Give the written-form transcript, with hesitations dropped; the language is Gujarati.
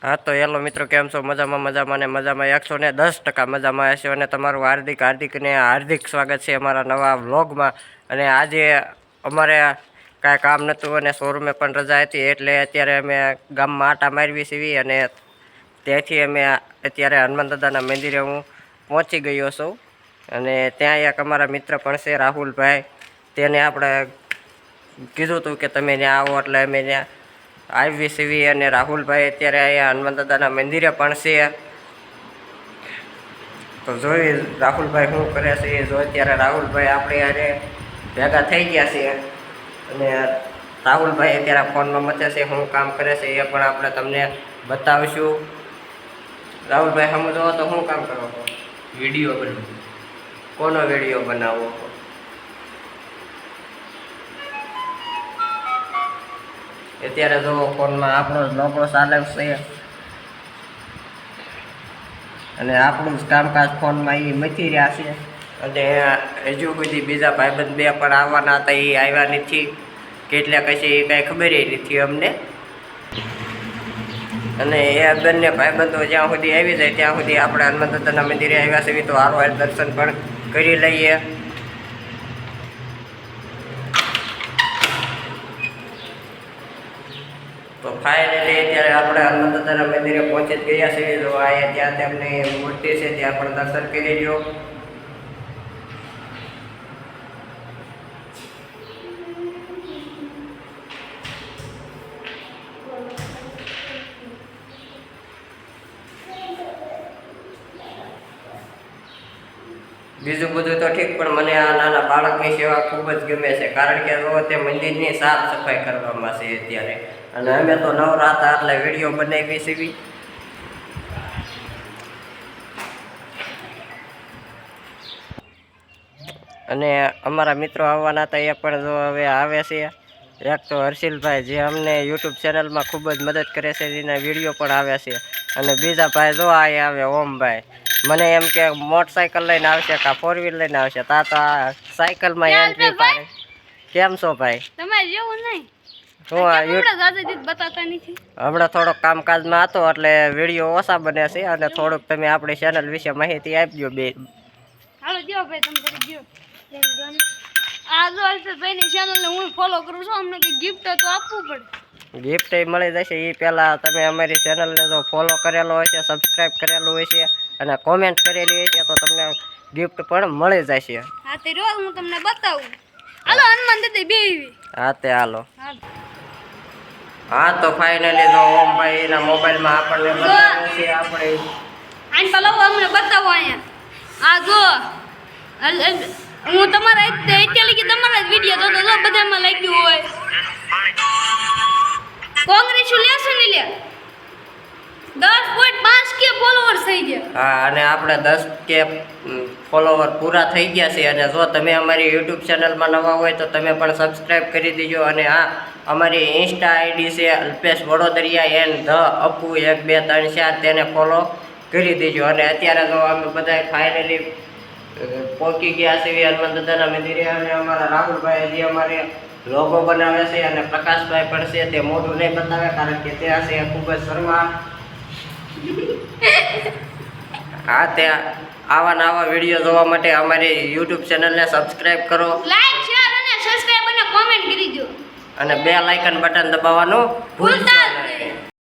હા તો હેલો મિત્રો, કેમ છો? મજામાં ને મજામાં 110% મજામાં હશો અને તમારું હાર્દિક સ્વાગત છે અમારા નવા વ્લોગમાં. અને આજે અમારે કાંઈ કામ નહોતું અને શોરૂમે પણ રજા હતી, એટલે અત્યારે અમે ગામમાં આટા મારવી છીએ અને ત્યાંથી અમે અત્યારે હનુમાન દાદાના મંદિરે હું પહોંચી ગયો છું. અને ત્યાં એક અમારા મિત્ર પણ છે, રાહુલભાઈ. તેને આપણે કીધું હતું કે તમે ત્યાં આવો, એટલે અમે ત્યાં આવી સીવી. અને રાહુલભાઈ અત્યારે અહીંયા હનુમાન દાદાના મંદિરે પણ છે, તો જોઈ રાહુલભાઈ શું કરે છે એ જો. અત્યારે રાહુલભાઈ આપણે યારે ભેગા થઈ ગયા છે અને રાહુલભાઈ અત્યારે ફોનમાં મથે છે, શું કામ કરે છે એ પણ આપણે તમને બતાવીશું. રાહુલભાઈ સમજો તો શું કામ કરો છો? વિડીયો બનાવો. કોનો વિડીયો બનાવવો? અત્યારે જો ફોનમાં આપણો જ લોકડો ચાલે છે અને આપણું જ કામકાજ ફોનમાં એ મચી રહ્યા છે. અને હજુ બધી બીજા ભાઈબંધ બે પણ આવવાના હતા, એ આવ્યા નથી. કેટલા કશે એ કાંઈ ખબર નથી અમને. અને એ બંને ભાઈબંધો જ્યાં સુધી આવી જાય ત્યાં સુધી આપણે હનુમાન દાદાના મંદિરે આવ્યા છીએ, તો હારો દર્શન પણ કરી લઈએ. તો ફાઇનલી અત્યારે આપણે હનુમાન દાદાના મંદિરે પહોંચી જ ગયા છીએ. તો અહીંયા ત્યાં તેમની મૂર્તિ છે, ત્યાં પણ દર્શન કરી લો. બીજું બધું તો ઠીક, પણ મને આ નાના બાળકની સેવા ખૂબ જ ગમે છે, કારણ કે જો તે મંદિરની સાફ સફાઈ કરવામાં છે અત્યારે. અને અમે તો નવરા હતા એટલે વિડીયો બનાવી છીએ. અને અમારા મિત્રો આવવાના હતા, એ પણ જો હવે આવે છે. એક તો હર્ષિલભાઈ, જે અમને યુટ્યુબ ચેનલમાં ખૂબ જ મદદ કરે છે, એના વિડીયો પણ આવે છે. અને બીજા ભાઈ જો અહીંયા આવે ઓમભાઈ, મને એમ કે મોટરસાઇકલ લઈને આવશે કાં 4 વ્હીલ લઈને આવશે. તા તો આ સાયકલમાં એન્ટ્રી પાડે. કેમ છો ભાઈ? તમારે જેવું નહીં. હમણાં થોડોક કામકાજમાં હતો એટલે વિડીયો ઓછા બને છે, અને થોડુંક તમે આપણી ચેનલ વિશે માહિતી આપજો બે. હાલો જો ભાઈ, તમે કરી દો. આ જો ભાઈની ચેનલને હું ફોલો કરું છું, અમને કંઈ ગિફ્ટ તો આપવું પડે. ગિફ્ટ મળી જશે. એ પહેલાં તમે અમારી ચેનલને જો ફોલો કરેલો હોય છે, સબસ્ક્રાઈબ કરેલું હોય છે અને કોમેન્ટ કરેલી હોય છે, તો તમને ગિફ્ટ પણ મળી જશે. હા તે રોજ હું તમને બતાવું. હાલો હનુમાન દાદા બેવી. હા તે હાલો. હા તો ફાઇનલી તો ઓમભાઈ એના મોબાઈલમાં આપણને બતાવે છે. આપણે આને પેલા અમને બતાવો અહીંયા. આ જો હું તમારા અત્યારે કે તમારા વિડીયો તો બધામાં લાગ્યું હોય. કોંગ્રેચ્યુલેશન લે 10.5k ફોલોવર થઈ ગયા. હા, અને આપણે 10k ફોલોવર પૂરા થઈ ગયા છે. અને જો તમે અમારી યુટ્યુબ ચેનલમાં નવા હોય તો તમે પણ સબસ્ક્રાઈબ કરી દેજો. અને હા, અમારી ઇન્સ્ટા આઈડી છે અલ્પેશ વડોદરિયા એન્ડ ધ અપુ 1 2 3 4, તેને ફોલો કરી દેજો. અને અત્યારે તો અમે બધા ફાઇનલી પહોંચી ગયા છીએ હનુમાન દાદાના મંદિરે. અને અમારા રાહુલભાઈ જે અમારે લોગો બનાવે છે, અને પ્રકાશભાઈ પણ છે, તે મોઢું નહીં બતાવે કારણ કે તે છે ખૂબ જ શરમા. હા, તે આવા વિડીયો જોવા માટે અમારી યુટ્યુબ ચેનલને સબસ્ક્રાઈબ કરો, લાઈક શેર અને સબસ્ક્રાઇબ અને કોમેન્ટ કરી દો. અને બેલ આઇકન બટન દબાવવાનું ભૂલતા